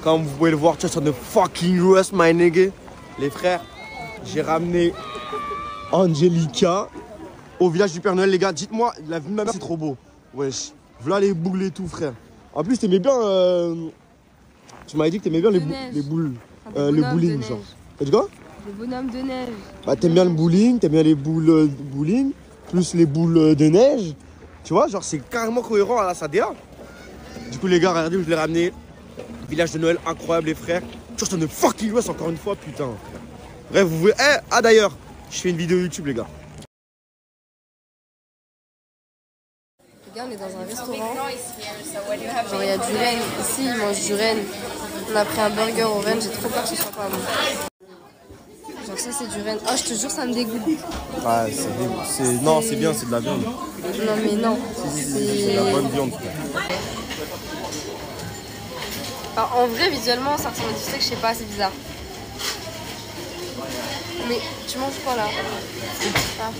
Comme vous pouvez le voir, just on the fucking rust, my nigga. Les frères, j'ai ramené Angelica au village du Père Noël, les gars. Dites-moi, la vie de ma mère, c'est trop beau. Wesh. Voilà les boules et tout, frère. En plus, t'aimais bien. Tu m'avais dit que t'aimais bien les boules. Le bowling, genre. T'as dit quoi? Les bonhommes de neige. Bah, t'aimes bien le bowling, t'aimes bien les boules de bowling, plus les boules de neige. Tu vois, genre, c'est carrément cohérent à la SADA. Du coup, les gars, regardez où je l'ai ramené. Village de Noël incroyable, les frères. Just on the fucking West, encore une fois, putain. Bref, vous voulez. Eh, ah d'ailleurs, je fais une vidéo YouTube, les gars. Les gars, on est dans un restaurant. Genre, il y a du renne. Ici, ils mangent du renne. On a pris un burger au renne. J'ai trop peur que ce soit pas bon. Genre, ça, c'est du renne. Oh, je te jure, ça me dégoûte. Ah, c'est. Non, c'est bien, c'est de la viande. Non, mais non. C'est de la bonne viande, frère. Alors, en vrai, visuellement, ça ressemble à du steak, je sais pas, c'est bizarre. Mais tu manges quoi là? Ah.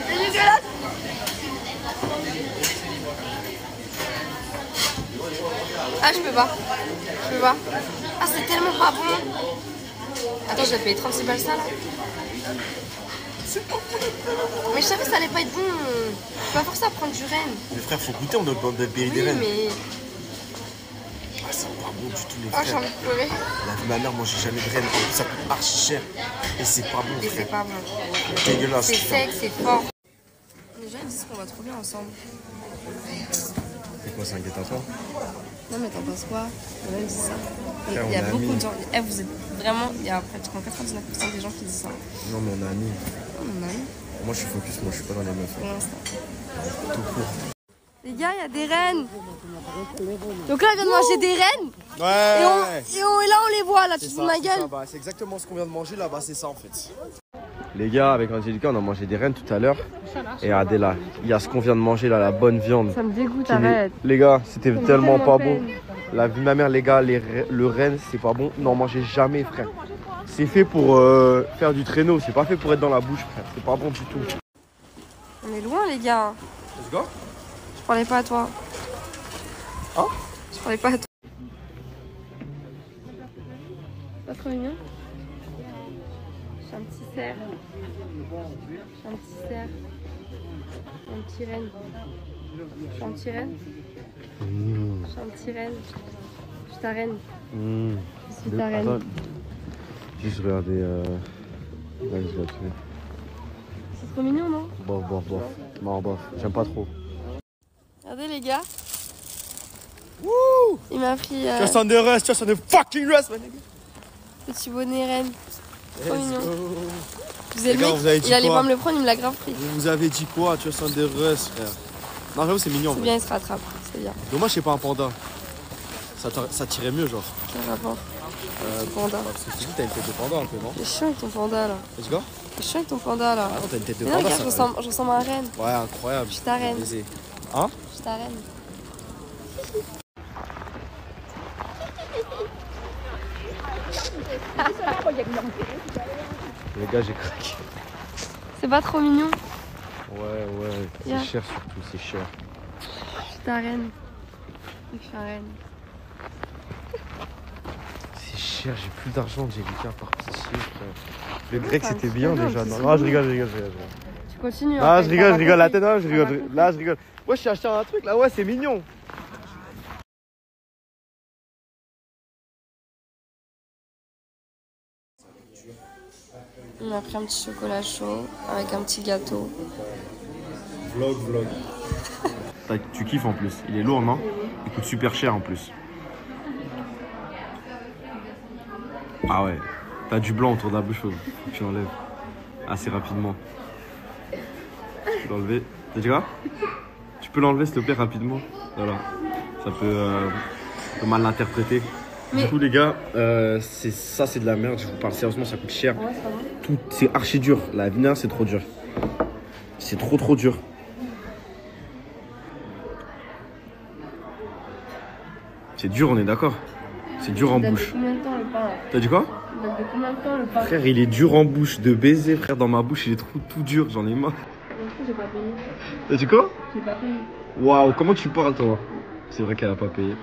C'est dégueulasse! Ah, je peux pas. Je peux pas. Ah, c'est tellement pas bon. Attends, je vais payer 36 balles ça là. Mais je savais que ça allait pas être bon. Je suis pas forcée à prendre du renne. Les frères, faut goûter, on doit payer des Oui, rennes. mais. Ah, c'est pas bon du tout, les Oh, j'ai frères. envie de pleurer. La vie de ma mère, moi, j'ai jamais de rennes. En plus, ça coûte archi cher. Et c'est pas bon, Et frère. c'est pas bon. Dégueulasse. C'est sec, c'est fort. Les gens ils disent qu'on va trop bien ensemble. C'est quoi, c'est un guet-apens? Non, mais t'en penses quoi? Les gens disent ça. Et Frère, il y a on est beaucoup amis. de gens. Eh, vous êtes vraiment. Il y a pratiquement 99% des gens qui disent ça. Non, mais on est amis. Oh, mon ami, Moi, je suis focus, moi, je suis pas dans les meufs. pour l'instant. Tout court. Les gars, il y a des rennes. Donc là, on vient de manger des rennes. Ouais. Et là, on les voit, là, tu te fous de ma gueule. C'est exactement ce qu'on vient de manger là-bas, c'est ça en fait. Les gars, avec Angelica, on a mangé des rennes tout à l'heure. Et regardez là, il y a ce qu'on vient de manger là, la bonne viande. Ça me dégoûte, arrête. Les gars, c'était me tellement fait pas peine. bon. La vie de ma mère, les gars, le renne, c'est pas bon. N'en mangez jamais, frère. C'est fait pour faire du traîneau, c'est pas fait pour être dans la bouche, frère. C'est pas bon du tout. On est loin, les gars. Let's go. Je parlais pas à toi. Hein? Je parlais pas à toi. Pas trop mignon. J'ai un petit cerf. J'ai un petit cerf. Un petit renne. J'ai un petit renne. J'ai un petit renne. Je suis ta reine. Je suis ta reine. Juste regarder. Là, je vais tuer. C'est trop mignon, non? Bof. Non, bof. J'aime pas trop. Regardez, les gars. Wouh! Il m'a pris Just on the rest, just on the fucking rest, man. petit bonnet reine. Trop Let's mignon. go. Vous avez Les gars, le vous avez mec, dit il allait quoi? pas me le prendre, il me l'a grave pris. Vous avez dit quoi? Just on the rest, frère. Non, j'avoue, c'est mignon. C'est bien, il se rattrape. C'est bien. Dommage, c'est pas un panda. Ça tirait mieux, genre. Quel rapport? Panda. Parce que je te dis, t'as une tête de panda un peu, non? T'es chiant avec ton panda là. Let's go. T'es chiant avec ton panda là. Ah non, t'as une tête de Mais non, panda, regarde, ça. je ressemble à un reine. Ouais, incroyable. Je suis ta reine. Baiser. Hein? Je suis ta reine. Les gars, j'ai craqué. C'est pas trop mignon? Ouais. Yeah. C'est cher surtout, c'est cher. Je suis ta reine. Je suis ta reine. C'est cher, j'ai plus d'argent, Angelica, par pitié, frère. Le grec, ça me c'était fait bien bien, déjà. petit Non, souvenir. je rigole. Tu continues. Ah, hein, je t'as pas rigole. La compris. tête, non, je T'as pas rigole. compris. Là, je rigole. Ouais, je suis acheté un truc là, ouais, c'est mignon. On m'a pris un petit chocolat chaud avec un petit gâteau. Vlog. Tu kiffes en plus. Il est lourd, non? Il coûte super cher en plus. Ah ouais. T'as du blanc autour de la bouche, faut que tu l'enlèves assez rapidement. Tu peux l'enlever. T'as dit quoi? Tu peux l'enlever s'il te plaît rapidement. Voilà. Ça peut mal l'interpréter. Mais- Du coup les gars, c'est de la merde, je vous parle sérieusement, ça coûte cher. Ouais, ça va. Tout, c'est archi dur. La vinaigre c'est trop dur. C'est trop dur. C'est dur, on est d'accord. C'est dur en Il a mis bouche. combien de temps le pain là? T'as dit quoi? Il date de combien de temps le pain? Frère, il est dur en bouche de baiser, frère. Dans ma bouche, il est tout dur, j'en ai marre. J'ai pas payé. T'as dit quoi? J'ai pas payé. Waouh, comment tu parles, toi? C'est vrai qu'elle a pas payé.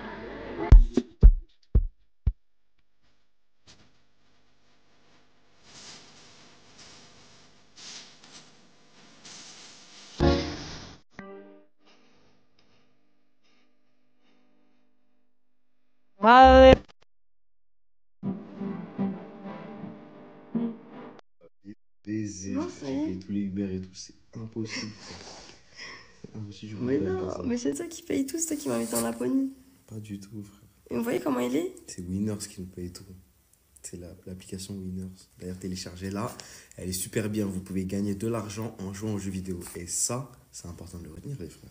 Ouais. Baiser, Non, avec tous les Uber et tout, c'est impossible. C'est impossible, je Mais peux pas non, faire ça. mais c'est toi qui paye tout, c'est toi qui m'invite en Laponie. Pas du tout, frère. Et vous voyez comment il est? C'est Winners qui nous paye tout. C'est l'application Winners. D'ailleurs, téléchargez-la. Elle est super bien. Vous pouvez gagner de l'argent en jouant aux jeux vidéo. Et ça, c'est important de le retenir, les frères.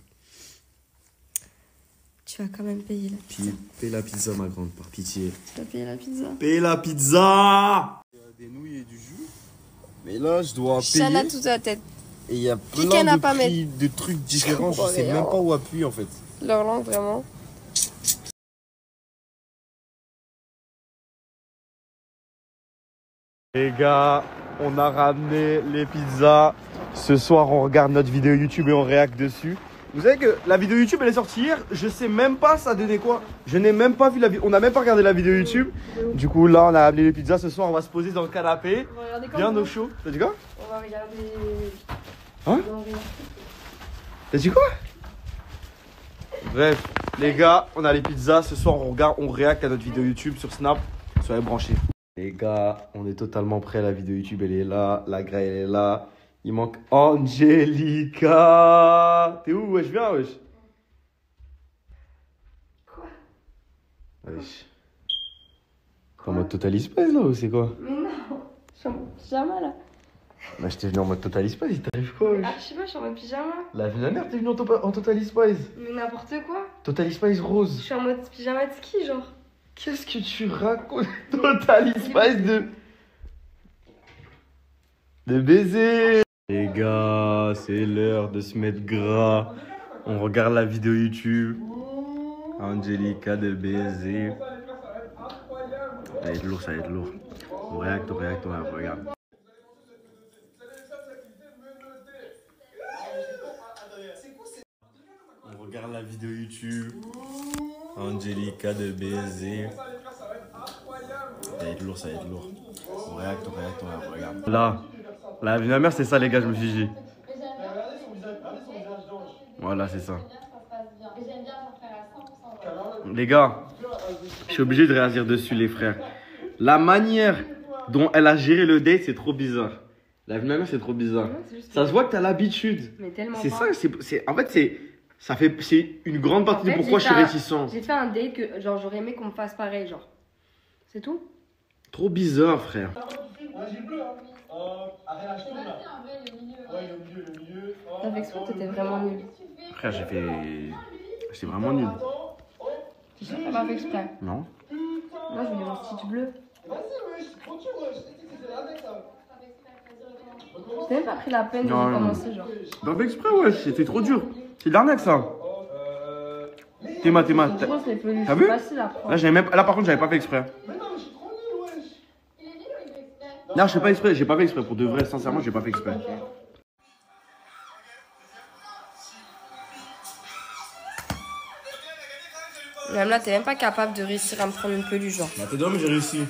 Tu vas quand même payer la pizza. Paye la pizza, ma grande, par pitié. Tu vas payer la pizza. Paye la pizza! Il y a des nouilles et du jus. Mais là, je dois payer. Chana toute la tête. Et il y a Qui plein n'a de pas prix, de trucs différents. Je sais même pas où appuyer, en fait. Leur langue, vraiment. Les gars, on a ramené les pizzas. Ce soir, on regarde notre vidéo YouTube et on réacte dessus. Vous savez que la vidéo YouTube, elle est sortie hier. Je sais même pas ça donnait quoi. Je n'ai même pas vu la vidéo. On n'a même pas regardé la vidéo YouTube. Du coup, là, on a ramené les pizzas. Ce soir, on va se poser dans le canapé. Bien au chaud. T'as dit quoi? On va regarder. Hein? T'as dit quoi? Bref, les gars, on a les pizzas. Ce soir, on réacte à notre vidéo YouTube sur Snap. Soyez branchés. Les gars, on est totalement prêts. La vidéo YouTube, elle est là. La graille, elle est là. Il manque Angelica. T'es où, wesh? Viens, wesh. Quoi? Wesh. T'es en mode Total Spice là ou c'est quoi? Mais non, je suis en mode pyjama là. Bah, j'étais venu en mode Total Spice. Il t'arrive quoi, wesh? Ah, je sais pas, je suis en mode pyjama. La vie de la merde, t'es venu en Total Spice. Mais n'importe quoi. Total Spice Je rose. suis en mode pyjama de ski, genre. Qu'est-ce que tu racontes? Total Spice de baiser. Les gars, c'est l'heure de se mettre gras. On regarde la vidéo YouTube. Angelica de baiser. Ça va être lourd, ça va être lourd. On réacte, on regarde. On regarde la vidéo YouTube. Angelica de baiser. Ça va être lourd, ça va être lourd. On réacte, on regarde. Là, la vie de ma mère, c'est ça, les gars, je me suis dit. Voilà, c'est ça. Les gars, je suis obligé de réagir dessus, les frères. La manière dont elle a géré le date, c'est trop bizarre. La vie de ma mère, c'est trop bizarre. Ça se voit que t'as l'habitude. Mais tellement C'est pas. ça, en fait, c'est une grande partie de pourquoi je suis réticent. J'ai fait un date que genre j'aurais aimé qu'on me fasse pareil, genre. C'est tout? Trop bizarre, frère. Avec ça, t'étais vraiment nul. Frère, j'étais vraiment nul. Tu sais, t'as pas fait exprès. Non. Moi, je voulais mon stitch bleu. J'ai même pas pris la peine de Non, non. recommencer, genre. Pas fait exprès, ouais, c'était trop dur. C'est de l'arnaque, ça. Théma. Je pense que les peluches, T'as vu? c'est facile à prendre. Là, par contre, j'avais pas fait exprès. Non, je fais pas exprès, j'ai pas fait exprès. Pour de vrai, sincèrement, j'ai pas fait exprès. Même là, t'es même pas capable de réussir à me prendre une peluche, genre. Bah, t'es mais j'ai réussi.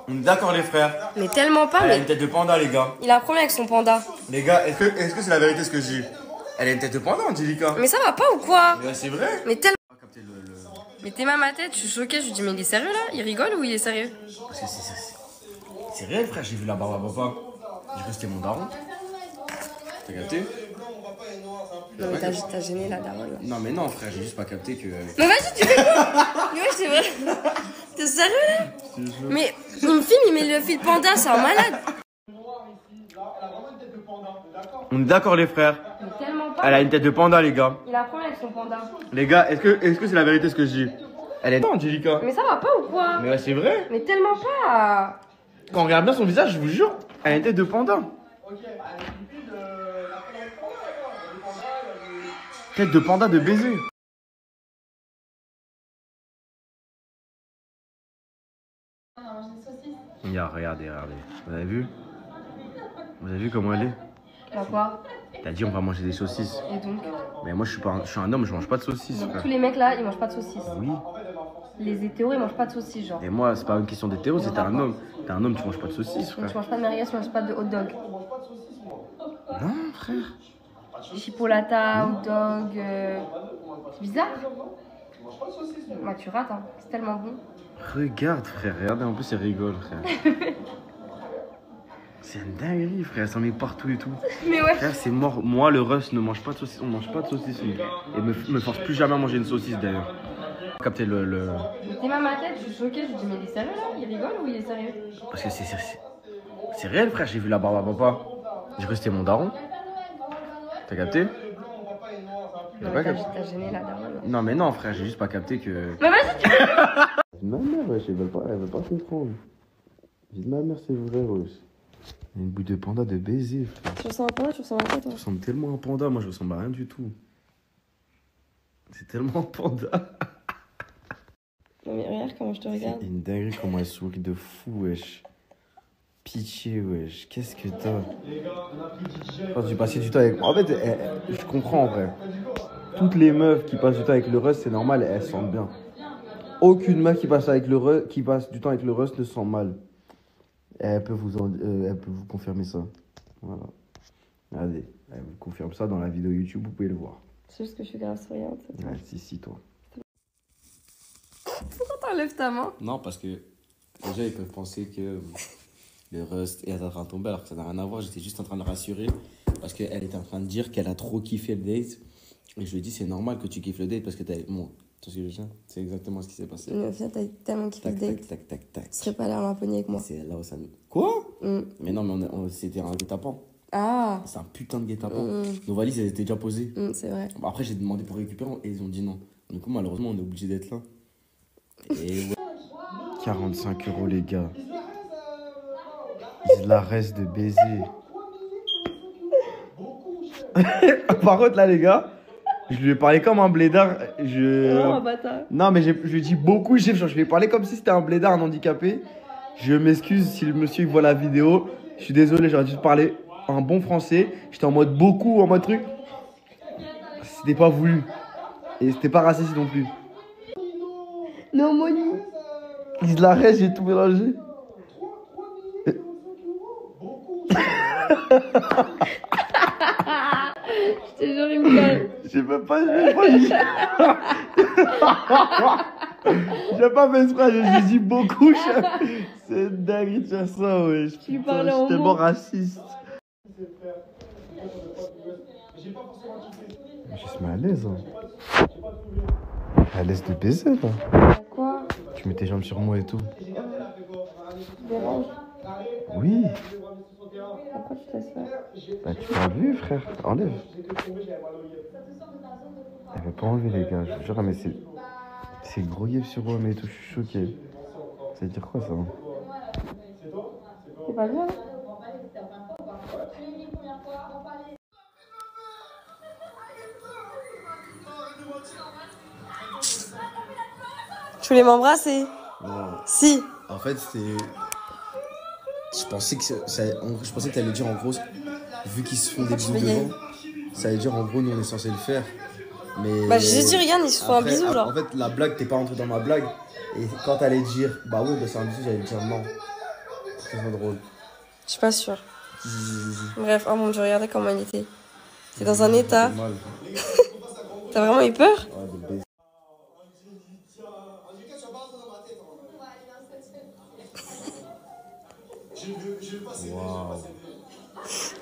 On est d'accord, les frères. Mais tellement pas, Elle a mais une tête de panda, les gars. il a un problème avec son panda. Les gars, est-ce que c'est la vérité ce que je dis? Elle a une tête de panda, Angelica. Mais ça va pas ou quoi? Mais c'est vrai. Mais tellement. Mais t'es même à ma tête, je suis choquée, je lui dis mais il est sérieux là? Il rigole ou il est sérieux? Parce que c'est réel, frère, j'ai vu la barbe à papa. J'ai cru que c'était mon daron. T'as capté? Non mais t'as gêné la daronne là. Non mais non, frère, j'ai juste pas capté que... Mais vas-y, tu fais quoi? Mais ouais, c'est vrai. T'es sérieux là? Mais il me filme, il met le fil panda, c'est un malade. On est d'accord, les frères. Mais tellement pas. Elle a une tête de panda, les gars. Il a un problème avec son panda. Les gars, est-ce que c'est la vérité ce que je dis? Elle est... Non, Angelica. Mais ça va pas ou quoi? Mais ouais, c'est vrai. Mais tellement pas. Quand on regarde bien son visage, je vous jure, elle a une tête de panda. Tête de panda de baiser. Regardez. Vous avez vu? Vous avez vu comment elle est? Bah quoi? T'as dit on va manger des saucisses. Et donc? Mais moi je suis un homme, je mange pas de saucisses. Donc Frère. tous les mecs là, ils mangent pas de saucisses. Oui. Les hétéros, ils mangent pas de saucisses, genre. Et moi, c'est pas une question d'hétéro, c'est t'es un homme. T'es un homme, tu manges pas de saucisses, Donc tu frère. manges pas de merguez, tu manges pas de hot dog. Non, frère. Chipolata, hot dog. C'est bizarre. Bah tu rates, hein. C'est tellement bon. Regarde, frère. Regardez, en plus, il rigole, frère. C'est une dinguerie, frère. Ça met partout et tout. Mais ouais. Frère, c'est mort. Moi, le Russ ne mange pas de saucisses. On mange pas de saucisses. Et me force plus jamais à manger une saucisse, d'ailleurs. Capter le... T'es même à ma tête, je suis choquée. Je me dis, mais il est sérieux là? Il rigole ou il est sérieux? Parce que c'est réel, frère. J'ai vu la barbe à papa. J'ai cru que c'était mon daron. T'as capté? Non, mais t'as gêné la dernière. Non, mais non, frère. J'ai juste pas capté que... Mais vas-y, tu Ma mère, wesh, elle veut pas comprendre. J'ai dit, ma mère, c'est vrai, wesh. Une boule de panda de baiser, frère. Tu ressembles à quoi? Tu ressembles à quoi, toi? Je ressemble tellement à un panda, moi je ressemble à rien du tout. C'est tellement un panda. Non, mais regarde comment je te regarde. C'est une dinguerie comment elle sourit de fou, wesh. Pitié, wesh. Qu'est-ce que t'as? Quand tu passes du temps avec... En fait, je comprends en vrai. Toutes les meufs qui passent du temps avec le Russ, c'est normal, elles se sentent bien. Aucune meuf qui passe du temps avec le Russ ne se sent mal. Elle peut vous confirmer ça. Voilà. Regardez, elle vous confirme ça dans la vidéo YouTube, vous pouvez le voir. C'est juste que je suis grave souriante. Ouais, si, toi. Pourquoi t'enlèves ta main? Non, parce que déjà, ils peuvent penser que le Rust est en train de tomber alors que ça n'a rien à voir. J'étais juste en train de le rassurer parce qu'elle était en train de dire qu'elle a trop kiffé le date. Et je lui ai dit, c'est normal que tu kiffes le date parce que t'as... Bon, tu vois ce que je veux dire? C'est exactement ce qui s'est passé. Mais au final, t'as tellement kiffé le date. Tac. Tu serais pas allé en pogner avec moi. C'est là où ça... Quoi? Mais non, mais c'était un guet-apens. Ah! C'est un putain de guet-apens. Nos valises, elles étaient déjà posées. C'est vrai. Après, j'ai demandé pour récupérer et ils ont dit non. Du coup, malheureusement, on est obligé d'être là. Et ouais. 45 €, les gars. Ils la restent de baiser. Par contre, là, les gars, je lui ai parlé comme un blédard. Oh, un bâtard. Non, mais je lui ai dit beaucoup, chef. Je lui ai parlé comme si c'était un blédard, un handicapé. Je m'excuse si le monsieur voit la vidéo. Je suis désolé, j'aurais dû parler en bon français. J'étais en mode beaucoup, en mode truc. C'était pas voulu. Et c'était pas raciste non plus. Non, Moni. Ils la restent, j'ai tout mélangé. Je te jure, il me calme. J'ai même pas j'ai pas fait exprès, j'ai dit beaucoup, chef. C'est une dinguerie de faire ça, ouais. Tu lui parlais en Je suis tellement mots. raciste. Je suis à l'aise, hein. À l'aise de baiser, là. Quoi? Tu mets tes jambes sur moi et tout. Tu te déranges? Oui. Pourquoi tu te laisses faire? Bah, tu peux enlever, frère. Enlève. Elle veut pas enlever, les gars. Je vous jure, mais c'est gros yeux sur moi, mais tout. Je suis choqué. Ça veut dire quoi, ça? C'est pas bien? Tu voulais m'embrasser? Non. Si. En fait, c'était... Je pensais que t'allais dire en gros, vu qu'ils se font des bisous devant, ça allait dire en gros, nous on est censé le faire. Mais... Bah, j'ai dit, regarde, ils se font un bisou, genre. En fait, la blague, t'es pas rentré dans ma blague. Et quand t'allais dire, bah oui, bah, c'est un bisou, j'allais dire non. C'est pas drôle. Je suis pas sûre. Bref, oh mon dieu, regardez comment il était. C'est dans un état. T'as vraiment eu peur? Ouais, de baiser. Waouh.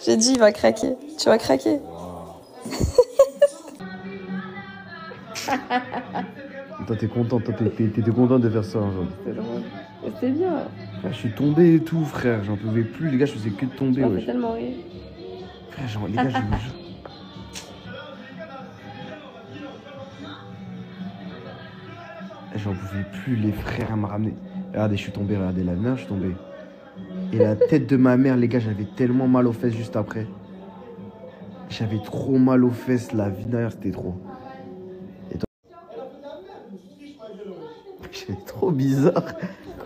J'ai dit, il va craquer. Tu vas craquer. Toi, t'es content, t'étais content de faire ça aujourd'hui. C'est drôle. C'était bien. Frère, je suis tombé et tout, frère. J'en pouvais plus, les gars, je faisais que de tomber. Ça fait tellement rire. Frère, genre, les gars, je vous jure. J'en pouvais plus, les frères à me ramener. Regardez, je suis tombé, regardez, la mère, je suis tombé. Et la tête de ma mère, les gars, j'avais tellement mal aux fesses juste après. J'avais trop mal aux fesses, la vie d'ailleurs, c'était trop. Et toi? J'étais trop bizarre.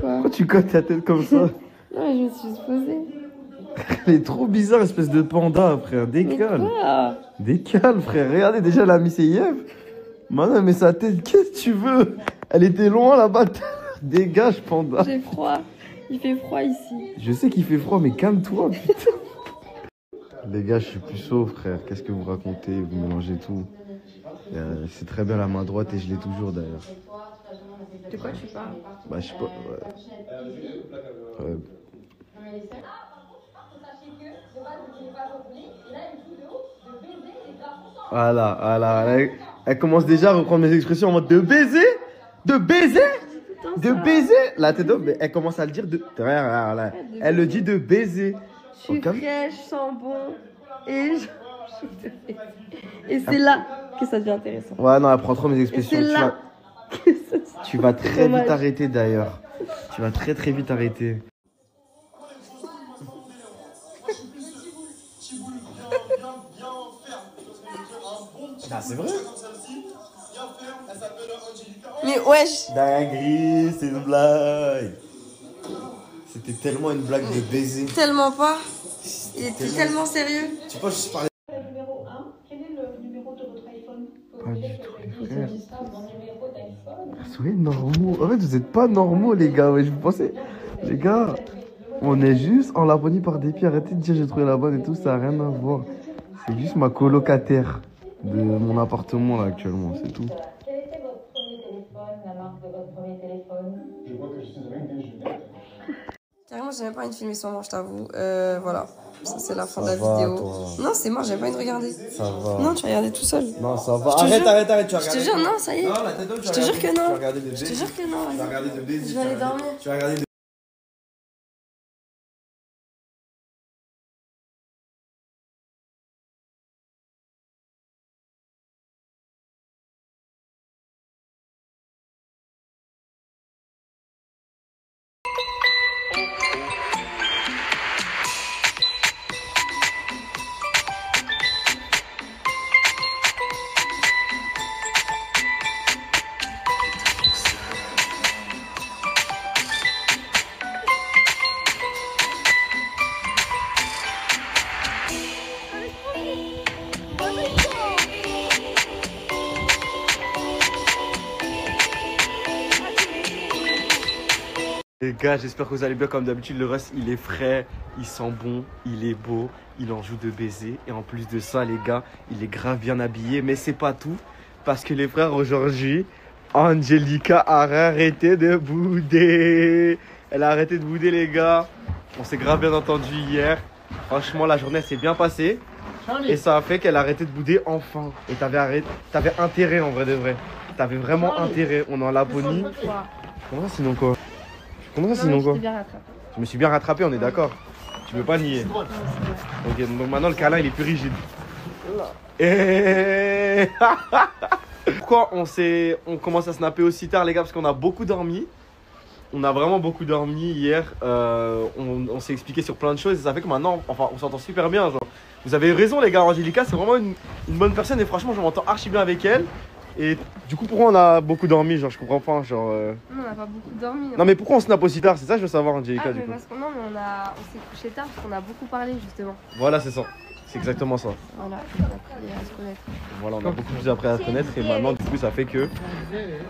Quoi? Pourquoi tu cotes ta tête comme ça? Non, mais je me suis juste posée. Elle est trop bizarre, espèce de panda, frère. Mais Décale. quoi? Décale, frère. Regardez, déjà, elle a mis ses yeux. Maintenant, mais sa tête, qu'est-ce que tu veux? Elle était loin là-bas. Dégage, panda. J'ai froid. Il fait froid ici. Je sais qu'il fait froid, mais calme-toi, putain. Les gars, je suis plus chaud, frère. Qu'est-ce que vous racontez? Vous mélangez tout. C'est très bien la main droite et je l'ai toujours d'ailleurs. De quoi tu parles? Bah, je sais pas. Ouais. Voilà. Elle commence déjà à reprendre mes expressions en mode de baiser? De baiser? De baiser? La tête d'homme, mais elle commence à le dire de. Elle le dit de baiser. Je suis fraîche, je sens bon. Et et c'est là que ça devient intéressant. Ouais, non, elle prend trop mes expressions. Et c'est là que ça tu vas très vite arrêter d'ailleurs. Tu vas très vite arrêter. Ah, c'est vrai? Mais wesh! Dinguerie, c'est une blague. C'était tellement une blague de baiser. Tellement pas. Il était tellement sérieux. Tu peux juste parler. Numéro 1, quel est le numéro de votre iPhone? Pas du tout, les frères. Soyez normaux. En fait, vous êtes pas normaux, les gars. Ouais, je vous pensais. Les gars, on est juste en Laponie par dépit. Arrêtez de dire j'ai trouvé la bonne et tout. Ça n'a rien à voir. C'est juste ma colocataire de mon appartement là actuellement. C'est tout. Quel était votre premier téléphone, la marque de votre premier téléphone? Je vois que je suis avec des jeunettes. Carrément, j'ai même pas envie de filmer sans moi, je t'avoue. Voilà. Ça, c'est la fin de la vidéo. Toi. Non, c'est moi, j'ai pas envie de regarder. Ça va. Non, tu vas regarder tout seul. Non, ça va. Je te jure. Arrête, tu vas Je te regarder. jure, non, ça y est. Non, la tête d'homme, Je te jure que non. Tu vas regarder des Je te baiser. jure que non. Tu vas regarder des baiser. Je vais aller dormir. Tu vas regarder des Les gars, j'espère que vous allez bien comme d'habitude. Le reste, il est frais, il sent bon, il est beau, il en joue de baiser. Et en plus de ça, les gars, il est grave bien habillé. Mais c'est pas tout, parce que les frères, aujourd'hui, Angelica a arrêté de bouder. Elle a arrêté de bouder, les gars. On s'est grave bien entendu hier. Franchement, la journée s'est bien passée. Et ça a fait qu'elle a arrêté de bouder enfin. Et t'avais intérêt en vrai de vrai. T'avais vraiment intérêt. On est en Laponie. Comment ça sinon quoi? Comment ça sinon quoi? Je me suis bien rattrapé, on est d'accord. Tu peux pas nier. Ok, donc maintenant le câlin il est plus rigide. Et... Pourquoi on commence à snapper aussi tard les gars? Parce qu'on a beaucoup dormi. On a vraiment beaucoup dormi hier. On s'est expliqué sur plein de choses et ça fait que maintenant, enfin, on s'entend super bien. Genre. Vous avez raison les gars, Angelica c'est vraiment une bonne personne et franchement je m'entends archi bien avec elle. Et du coup pourquoi on a beaucoup dormi? Genre je comprends pas. Genre, Non, on n'a pas beaucoup dormi. Non mais pourquoi on snap aussi tard? C'est ça que je veux savoir Angelica du coup. Parce qu'on on s'est couché tard parce qu'on a beaucoup parlé justement. Voilà c'est ça. C'est exactement ça. Voilà, on a appris à se connaître. Voilà, on a beaucoup plus appris à se connaître et maintenant du coup ça fait que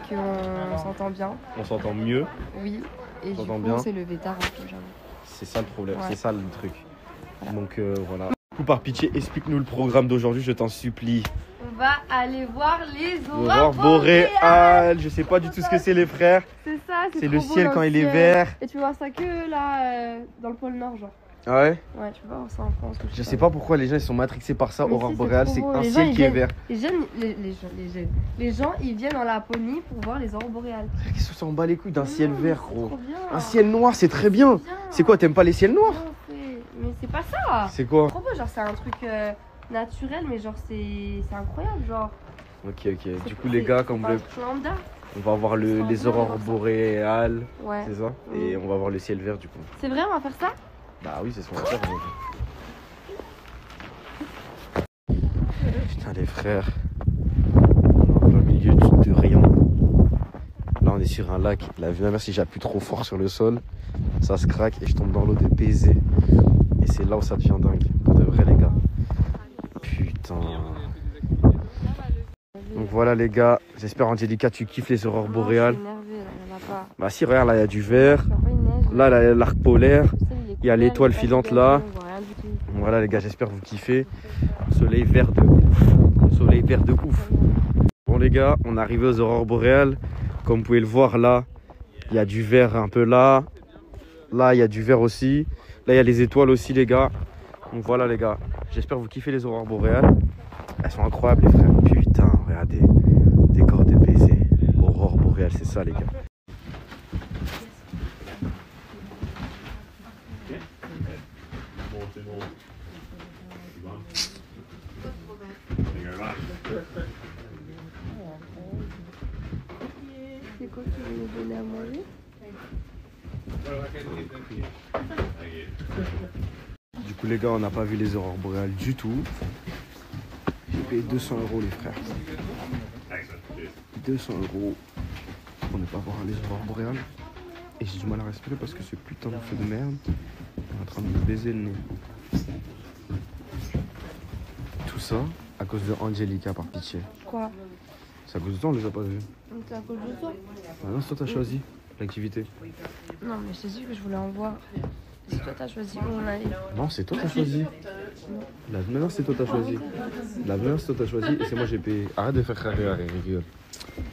Qu'on s'entend bien. on s'entend mieux. Oui. Et du coup bien. on s'est levé tard un peu, j'avoue. C'est ça le problème, Ouais. c'est ça le truc. Voilà. Donc voilà. Du coup par pitié, explique-nous le programme d'aujourd'hui, je t'en supplie. On va aller voir les L'aurore aurores boréales. boréale, je sais pas du tout ce que c'est les frères. C'est ça, C'est trop le beau ciel dans quand le il est ciel. vert. Et tu vois ça que là, dans le pôle Nord, genre. Ah ouais? Ouais, tu peux voir ça en France. Je sais pas pourquoi les gens ils sont matrixés par ça, Mais aurore si, boréale, trop c'est beau. un Les gens, ciel ils qui est viennent- vert. Les gens, ils viennent en Laponie pour voir les aurores boréales. Qu'est-ce que ça en bat les couilles d'un ciel Non, vert c'est gros? trop bien. Un ciel noir c'est très bien. C'est quoi, t'aimes pas les ciels noirs? Non, mais c'est pas ça. C'est quoi? Trop beau, genre c'est un truc naturel, mais genre c'est incroyable, genre. Ok, du coup les gars, comme vous le... lambda. on va voir les C'est aurores incroyable. boréales, Ouais. c'est ça? Et on va voir le ciel vert du coup. C'est vrai, on va faire ça? Bah oui, c'est ce qu'on va faire aujourd'hui. Putain les frères, on est au milieu de rien. Là on on est sur un lac. La vue, même si j'appuie trop fort sur le sol, ça se craque et je tombe dans l'eau de baiser. Et c'est là où ça devient dingue. Pour de vrai, les gars. Putain. Donc voilà, les gars. J'espère, Angelica, tu kiffes les aurores boréales. Bah si, regarde, là, il y a du vert. Là, il y a l'arc polaire. Il y a l'étoile filante là. Voilà, les gars, j'espère que vous kiffez. Soleil vert de ouf. Soleil vert de ouf. Bon, les gars, on est arrivé aux aurores boréales. Comme vous pouvez le voir, là, il y a du vert un peu là. Là, il y a du vert aussi. Là, il y a les étoiles aussi, les gars. Donc voilà, les gars. J'espère que vous kiffez les aurores boréales. Elles sont incroyables, les frères. Putain, regardez. Décor de baiser. Aurore boréale, c'est ça, les gars. C'est quoi que tu veux nous donner à manger? Du coup, les gars, on n'a pas vu les aurores boréales du tout. J'ai payé 200 € les frères. 200 € pour ne pas voir les aurores boréales. Et j'ai du mal à respirer parce que ce putain de feu de merde est en train de me baiser le nez. Tout ça à cause de Angelica, par pitié. Quoi? C'est à cause de toi, on les a pas vus. C'est à cause de toi? Ah non, c'est toi t'as choisi l'activité. Non, mais je t'ai dit que je voulais en voir. C'est toi t'as choisi où on allait. Non, c'est toi t'as choisi. La meilleure c'est toi t'as choisi. La meilleure c'est toi t'as choisi et c'est moi j'ai payé. Arrête de faire carrière, rigole.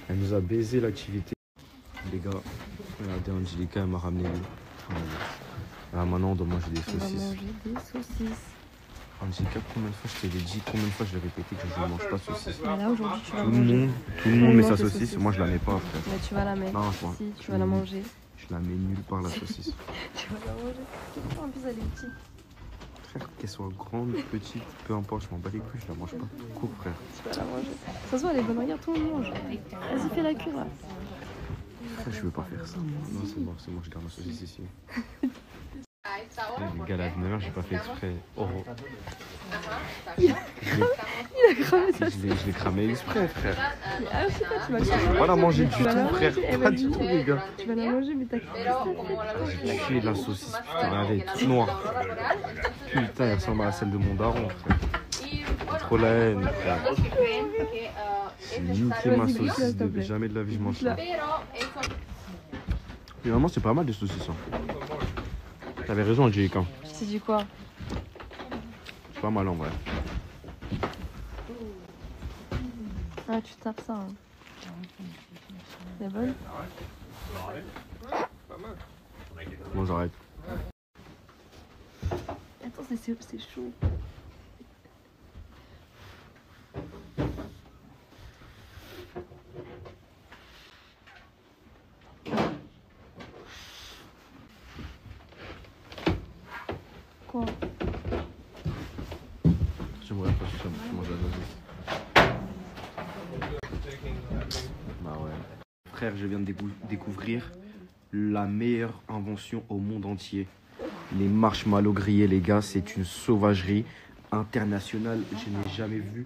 Elle nous a baisé l'activité. Les gars, regardez Angelica, elle m'a ramené. Là maintenant on doit manger des On va saucisses. manger des saucisses. Angelica, combien de fois je t'ai dit, combien de fois je l'ai répété que je ne mange pas de saucisses. Mais là aujourd'hui tu vas Tout manger. le monde met sa mange des saucisse, saucisses. moi je la mets pas frère. Mais tu vas la mettre. Non, je vois. Si, tu vas la manger. Je la mets nulle part la saucisse. Tu vas la manger. En plus elle est petite. Frère, qu'elle soit grande, petite, peu importe, je m'en bats les couilles, je la mange pas. Cours frère. Tu vas la manger. De toute façon elle est bonne, regarde tout le monde mange. Vas-y fais la cure là. Frère, je veux pas faire ça moi. Non c'est bon, je garde la saucisse ici. Les gars, la dernière, j'ai pas fait exprès. Oh. Il a cramé sa Je l'ai cramé exprès, frère. Ah, je sais pas, tu vas Je vais pas la manger du tout, vas la frère. manger, elle Pas va du lui tout, dire. les gars. Tu vas la manger, mais t'as J'ai tué la saucisse, putain, regardez, toute noire. Putain, elle ressemble à celle de mon daron, frère. Trop la haine, frère. J'ai niqué ma saucisse, jamais de la vie je mange ça. Mais vraiment, c'est pas mal des saucisses. Hein. T'avais raison, Angelica. Je t'ai dit quoi? C'est pas mal en vrai. Ah, tu tapes ça. Hein. C'est bonne? Bon, j'arrête. Attends, c'est chaud. Quoi? J'aimerais pas que tu manges la saucisse. Bah ouais. Frère, je viens de découvrir la meilleure invention au monde entier. Les marshmallows grillés, les gars, c'est une sauvagerie internationale. Je n'ai jamais vu,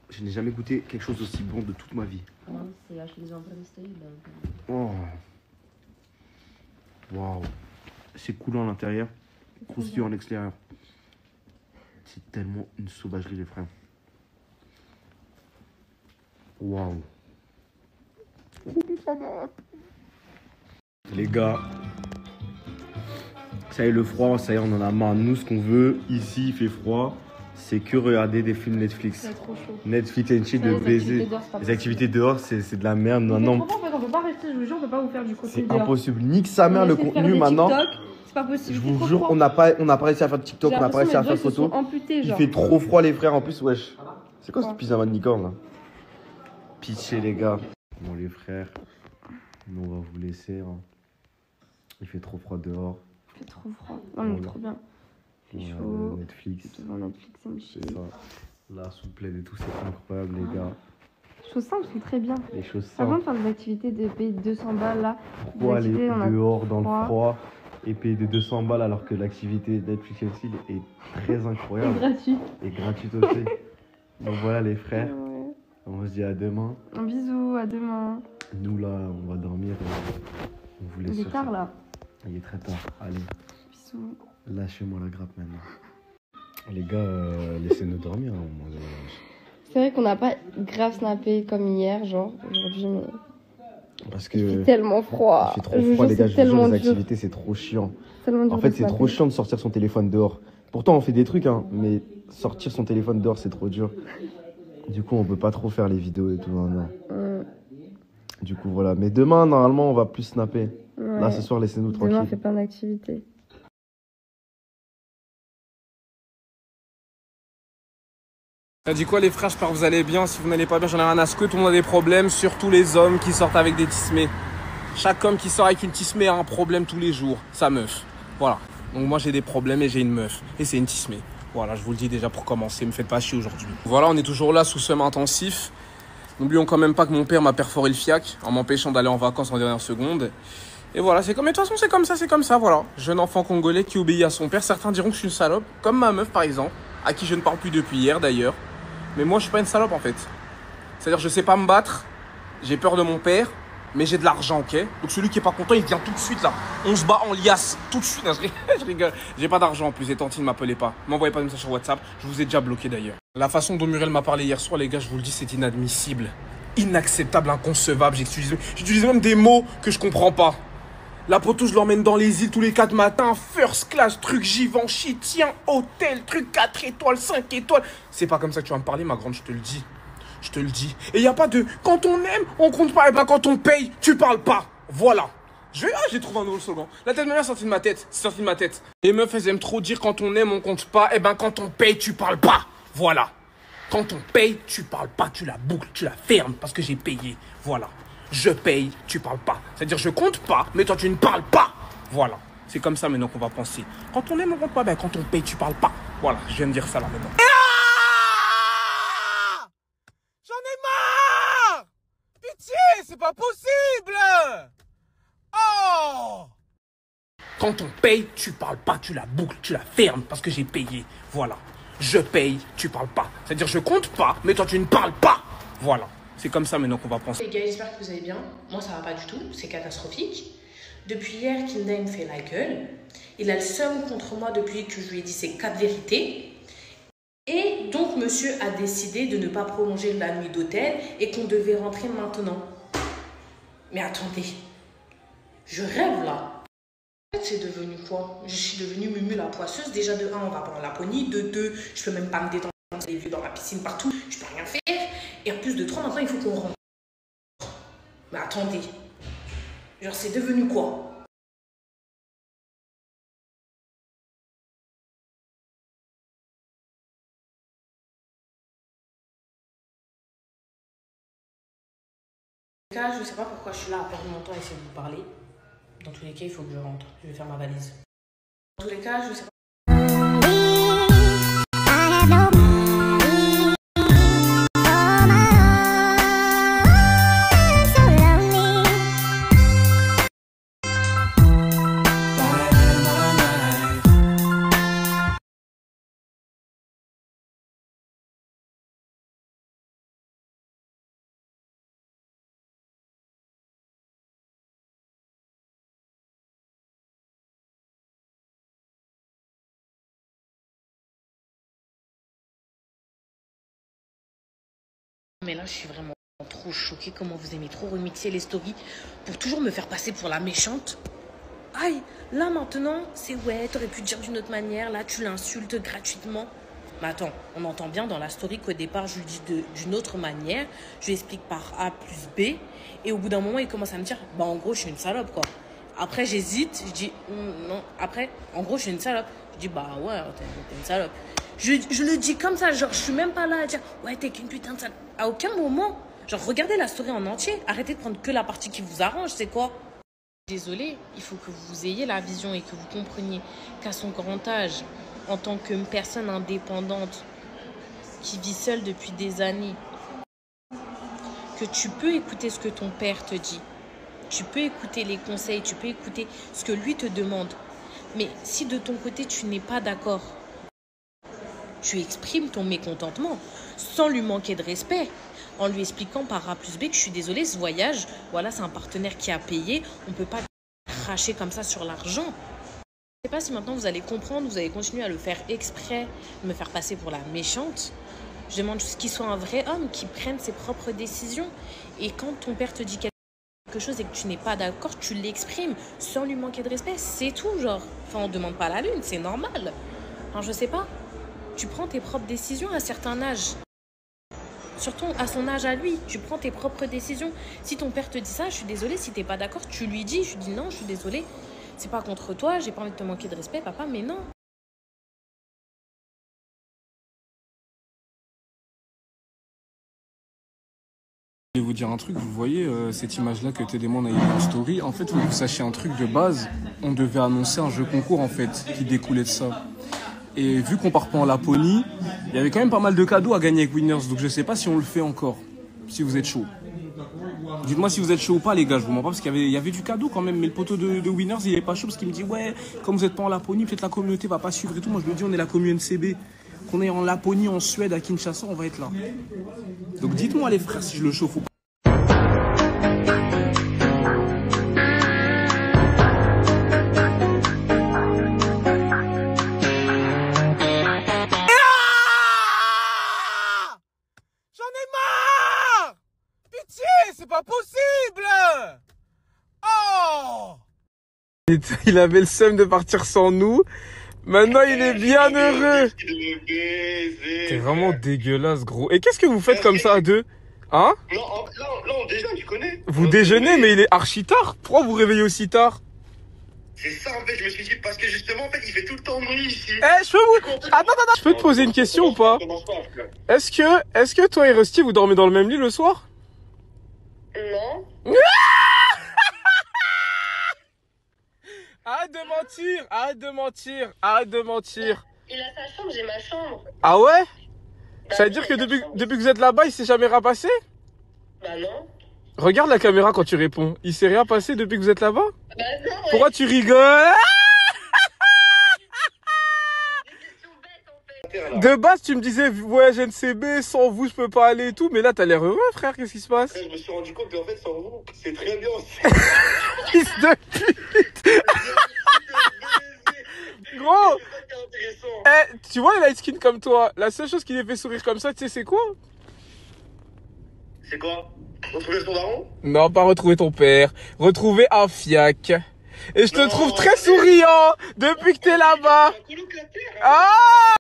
je n'ai jamais goûté quelque chose d'aussi bon de toute ma vie. Oh. Waouh. C'est coulant à l'intérieur, croustillant à l'extérieur. C'est tellement une sauvagerie, les frères. Waouh. Les gars, ça y est, le froid, ça y est, on en a marre. Nous, ce qu'on veut, ici, il fait froid, c'est que regarder des films Netflix. C'est trop chaud. Netflix and chill, de baiser. Les activités dehors, c'est de la merde. Non, En fait, on peut pas rester, je vous jure, on peut pas vous faire du contenu c'est dehors. impossible. Nique sa mère, le contenu maintenant. C'est pas possible. Je vous jure, on n'a pas réussi à faire de TikTok, on n'a pas réussi à faire de photos. Il fait trop froid, les frères, en plus, wesh. C'est quoi ce pyjama de licorne là? Pitié, les gars. Bon, les frères, nous, on va vous laisser. Hein. Il fait trop froid dehors. Il fait trop froid. On est trop bien. Il fait chaud. Netflix. Devant Netflix, c'est chill. C'est ça. La souplesse et tout, c'est incroyable, les gars. Les choses simples sont très bien. Les choses Avant de simples. faire des activités de payer 200 balles là. Pourquoi aller dehors dans le froid et payer de 200 balles alors que l'activité Netflix and chill est très incroyable. C'est gratuit. Et gratuite aussi. Donc voilà, les frères. Ouais. On se dit à demain. Un bisou, à demain. Nous là, on va dormir et on vous laisse. Il est tard là. Il est très tard. Allez. Bisous. Lâchez-moi la grappe maintenant. Les gars, laissez-nous dormir. Hein. C'est vrai qu'on n'a pas grave snappé comme hier, genre aujourd'hui, mais. Parce que. Il fait tellement froid. Il fait trop froid, les gars. Je vous jure, les activités, c'est trop chiant. En fait, c'est trop chiant de sortir son téléphone dehors. Pourtant, on fait des trucs, hein, mais sortir son téléphone dehors, c'est trop dur. Du coup, on peut pas trop faire les vidéos et tout. Non. Du coup, voilà. Mais demain, normalement, on va plus snapper. Ouais. Là, ce soir, laissez-nous tranquille. Demain, on fait plein d'activités. Ça dit quoi les frères, j'espère que vous allez bien. Si vous n'allez pas bien, j'en ai rien à secouer. Tout le monde a des problèmes, surtout les hommes qui sortent avec des tismés. Chaque homme qui sort avec une tismée a un problème tous les jours, sa meuf. Voilà. Donc moi j'ai des problèmes et j'ai une meuf. Et c'est une tismée. Voilà, je vous le dis déjà pour commencer, me faites pas chier aujourd'hui. Voilà, on est toujours là sous seum intensif. N'oublions quand même pas que mon père m'a perforé le fiac en m'empêchant d'aller en vacances en dernière seconde. Et voilà, c'est comme, mais de toute façon c'est comme ça, voilà. Jeune enfant congolais qui obéit à son père. Certains diront que je suis une salope, comme ma meuf par exemple, à qui je ne parle plus depuis hier d'ailleurs. Mais moi, je suis pas une salope, en fait. C'est-à-dire, je sais pas me battre. J'ai peur de mon père. Mais j'ai de l'argent, ok? Donc, celui qui est pas content, il vient tout de suite, là. On se bat en liasse. Tout de suite. Non, je rigole. J'ai pas d'argent, en plus. Et Tantine, ne m'appelez pas. M'envoyez pas de message sur WhatsApp. Je vous ai déjà bloqué, d'ailleurs. La façon dont Muriel m'a parlé hier soir, les gars, je vous le dis, c'est inadmissible. Inacceptable, inconcevable. J'utilise même des mots que je comprends pas. La poteau, je l'emmène dans les îles tous les 4 matins. First class, truc Givenchy, tiens, hôtel, truc 4 étoiles, 5 étoiles. C'est pas comme ça que tu vas me parler, ma grande, je te le dis. Je te le dis. Et y a pas de quand on aime, on compte pas. Et ben quand on paye, tu parles pas. Voilà. J'ai trouvé un nouveau slogan. La tête de ma mère est sortie de ma tête. C'est sorti de ma tête. Les meufs, elles aiment trop dire quand on aime, on compte pas. Et ben quand on paye, tu parles pas. Voilà. Quand on paye, tu parles pas. Tu la boucles, tu la fermes parce que j'ai payé. Voilà. Je paye, tu parles pas. C'est-à-dire je compte pas, mais toi tu ne parles pas. Voilà. C'est comme ça maintenant qu'on va penser. Quand on aime, on compte pas. Ben quand on paye, tu parles pas. Voilà, je viens de dire ça là maintenant. Ah, j'en ai marre. Pitié, c'est pas possible. Oh. Quand on paye, tu parles pas. Tu la boucles, tu la fermes parce que j'ai payé. Voilà. Je paye, tu parles pas. C'est-à-dire je compte pas, mais toi tu ne parles pas. Voilà. C'est comme ça maintenant qu'on va penser. Les gars, j'espère que vous allez bien. Moi, ça va pas du tout. C'est catastrophique. Depuis hier, Kinda me fait la gueule. Il a le seum contre moi depuis que je lui ai dit ses 4 vérités. Et donc, monsieur a décidé de ne pas prolonger la nuit d'hôtel et qu'on devait rentrer maintenant. Mais attendez. Je rêve là. En fait, c'est devenu quoi? Je suis devenue Mumu la poisseuse. Déjà, de 1, on va prendre la poignée. De 2, je peux même pas me détendre. Les vieux dans la piscine partout. Je peux rien faire. Et en plus de 3, maintenant, il faut qu'on rentre. Mais attendez. Genre, c'est devenu quoi? Je sais pas pourquoi je suis là à perdre mon temps à essayer de vous parler. Dans tous les cas, il faut que je rentre. Je vais faire ma valise. Dans tous les cas, je sais pas. Mais là, je suis vraiment trop choquée comment vous aimez trop remixer les stories pour toujours me faire passer pour la méchante. Aïe, là maintenant, c'est ouais, t'aurais pu dire d'une autre manière, là tu l'insultes gratuitement. Mais attends, on entend bien dans la story qu'au départ, je lui dis d'une autre manière, je lui explique par A plus B, et au bout d'un moment, il commence à me dire, bah en gros, je suis une salope quoi. Après, j'hésite, je dis, non, après, en gros, je suis une salope. Je dis, bah ouais, t'es une salope. Je le dis comme ça, genre, je suis même pas là à dire, ouais, t'es qu'une putain de salope. À aucun moment. Genre, regardez la story en entier. Arrêtez de prendre que la partie qui vous arrange, c'est quoi? Désolée, il faut que vous ayez la vision et que vous compreniez qu'à son grand âge, en tant que personne indépendante qui vit seule depuis des années, que tu peux écouter ce que ton père te dit. Tu peux écouter les conseils, tu peux écouter ce que lui te demande. Mais si de ton côté, tu n'es pas d'accord, tu exprimes ton mécontentement sans lui manquer de respect. en lui expliquant par A plus B que je suis désolée, ce voyage, voilà, c'est un partenaire qui a payé. On ne peut pas cracher comme ça sur l'argent. Je ne sais pas si maintenant vous allez comprendre, vous allez continuer à le faire exprès, de me faire passer pour la méchante. Je demande juste qu'il soit un vrai homme, qui prenne ses propres décisions. Et quand ton père te dit quelque chose et que tu n'es pas d'accord, tu l'exprimes sans lui manquer de respect. C'est tout, genre. Enfin, on ne demande pas la lune, c'est normal. Enfin, je sais pas. Tu prends tes propres décisions à un certain âge. Surtout à son âge à lui, tu prends tes propres décisions. Si ton père te dit ça, je suis désolée, si t'es pas d'accord, tu lui dis. Je lui dis non, je suis désolée. C'est pas contre toi, j'ai pas envie de te manquer de respect, papa, mais non. Je vais vous dire un truc, vous voyez cette image-là que Tédémon a mis en story. En fait, il faut que vous sachiez un truc de base. On devait annoncer un jeu concours, en fait, qui découlait de ça. Et vu qu'on part pas en Laponie, il y avait quand même pas mal de cadeaux à gagner avec Winners. Donc je sais pas si on le fait encore, si vous êtes chaud. Dites-moi si vous êtes chaud ou pas, les gars, je vous mens pas, parce qu'il y avait du cadeau quand même. Mais le poteau de Winners, il est pas chaud, parce qu'il me dit, ouais, comme vous êtes pas en Laponie, peut-être la communauté va pas suivre et tout. Moi, je me dis, on est la commu NCB. Qu'on est en Laponie, en Suède, à Kinshasa, on va être là. Donc dites-moi, les frères, si je le chauffe ou pas. C'est pas possible! Oh! Il avait le seum de partir sans nous. Maintenant, il est bien heureux. T'es vraiment dégueulasse, gros. Et qu'est-ce que vous faites comme ça à deux? Hein? Non, là, on déjeune, tu connais. Vous déjeunez, mais il est archi tard. Pourquoi vous réveillez aussi tard? C'est ça, en fait, je me suis dit, parce que justement, en fait, il fait tout le temps nuit ici. Eh, je peux vous... Attends, je peux te poser une question ou pas? Est-ce que toi et Rusty, vous dormez dans le même lit le soir? Non. Arrête de mentir, arrête de mentir, arrête de mentir. Il a sa chambre, j'ai ma chambre. Ah ouais? Bah Ça veut oui, dire que il a depuis sa chambre. que vous êtes là-bas, il s'est jamais rien passé? Bah non. Regarde la caméra quand tu réponds. Il s'est rien passé depuis que vous êtes là-bas? Bah non, ouais. Pourquoi tu rigoles? De base, tu me disais, voyage NCB, sans vous, je peux pas aller et tout. Mais là, t'as l'air heureux, frère. Qu'est-ce qui se passe? Je me suis rendu compte qu'en fait, sans vous, c'est très bien. Fils de pute. Gros, tu vois les light skin comme toi, la seule chose qui les fait sourire comme ça, tu sais c'est quoi? C'est quoi? Retrouver son daron? Non, pas retrouver ton père, retrouver un fiac. Et je te trouve très souriant depuis que t'es là-bas. Ah!